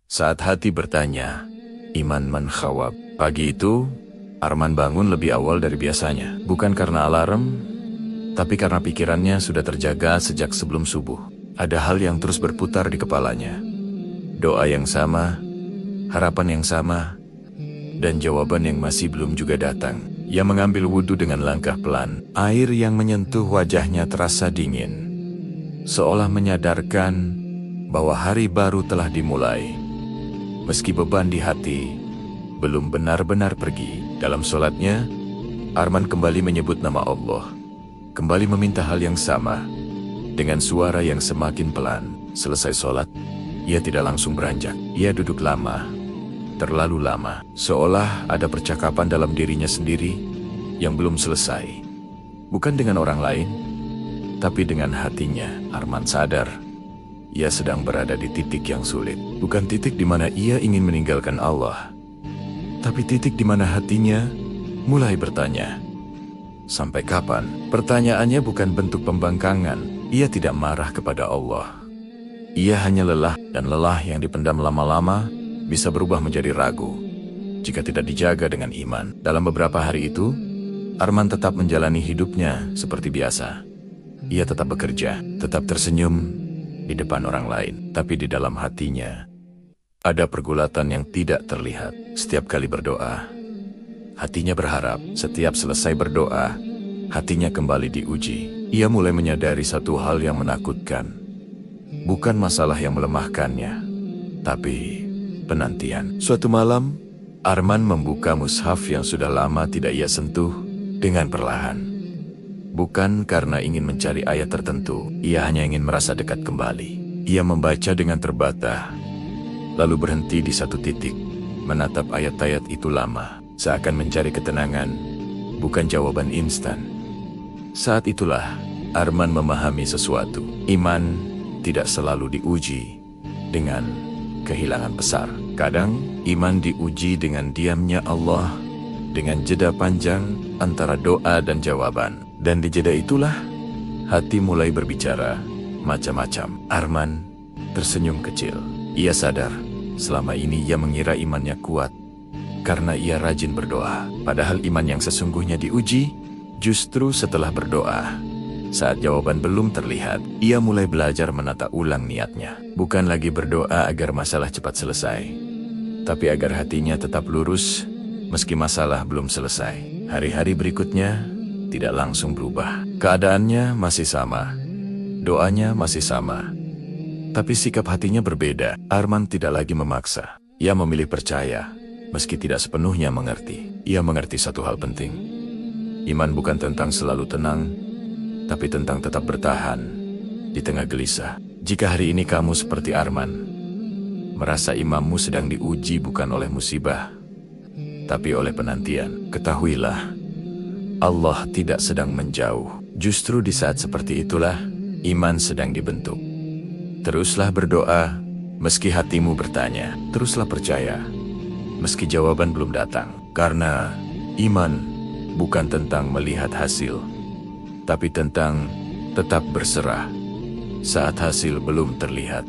Saat hati bertanya, iman man khawab. Pagi itu, Arman bangun lebih awal dari biasanya. Bukan karena alarm, tapi karena pikirannya sudah terjaga sejak sebelum subuh. Ada hal yang terus berputar di kepalanya. Doa yang sama, harapan yang sama, dan jawaban yang masih belum juga datang. Ia mengambil wudhu dengan langkah pelan. Air yang menyentuh wajahnya terasa dingin, seolah menyadarkan bahwa hari baru telah dimulai. Meski beban di hati belum benar-benar pergi. Dalam sholatnya, Arman kembali menyebut nama Allah. Kembali meminta hal yang sama, dengan suara yang semakin pelan. Selesai sholat, ia tidak langsung beranjak. Ia duduk lama, terlalu lama. Seolah ada percakapan dalam dirinya sendiri yang belum selesai. Bukan dengan orang lain, tapi dengan hatinya. Arman sadar, ia sedang berada di titik yang sulit. Bukan titik di mana ia ingin meninggalkan Allah, tapi titik di mana hatinya mulai bertanya, sampai kapan? Pertanyaannya bukan bentuk pembangkangan. Ia tidak marah kepada Allah. Ia hanya lelah, dan lelah yang dipendam lama-lama bisa berubah menjadi ragu jika tidak dijaga dengan iman. Dalam beberapa hari itu, Arman tetap menjalani hidupnya seperti biasa. Ia tetap bekerja, tetap tersenyum di depan orang lain, tapi di dalam hatinya ada pergulatan yang tidak terlihat. Setiap kali berdoa, hatinya berharap. Setiap selesai berdoa, hatinya kembali diuji. Ia mulai menyadari satu hal yang menakutkan. Bukan masalah yang melemahkannya, tapi penantian. Suatu malam, Arman membuka mushaf yang sudah lama tidak ia sentuh dengan perlahan. Bukan karena ingin mencari ayat tertentu, ia hanya ingin merasa dekat kembali. Ia membaca dengan terbata, lalu berhenti di satu titik, menatap ayat-ayat itu lama, seakan mencari ketenangan, bukan jawaban instan. Saat itulah, Arman memahami sesuatu. Iman tidak selalu diuji dengan kehilangan besar. Kadang, iman diuji dengan diamnya Allah, dengan jeda panjang antara doa dan jawaban. Dan di jeda itulah, hati mulai berbicara macam-macam. Arman tersenyum kecil. Ia sadar, selama ini ia mengira imannya kuat karena ia rajin berdoa. Padahal iman yang sesungguhnya diuji justru setelah berdoa. Saat jawaban belum terlihat, ia mulai belajar menata ulang niatnya. Bukan lagi berdoa agar masalah cepat selesai, tapi agar hatinya tetap lurus meski masalah belum selesai. Hari-hari berikutnya tidak langsung berubah. Keadaannya masih sama, doanya masih sama, tapi sikap hatinya berbeda. Arman tidak lagi memaksa. Ia memilih percaya, meski tidak sepenuhnya mengerti. Ia mengerti satu hal penting. Iman bukan tentang selalu tenang, tapi tentang tetap bertahan di tengah gelisah. Jika hari ini kamu seperti Arman, merasa imanmu sedang diuji bukan oleh musibah, tapi oleh penantian, ketahuilah, Allah tidak sedang menjauh. Justru di saat seperti itulah, iman sedang dibentuk. Teruslah berdoa, meski hatimu bertanya. Teruslah percaya, meski jawaban belum datang. Karena iman bukan tentang melihat hasil, tapi tentang tetap berserah saat hasil belum terlihat.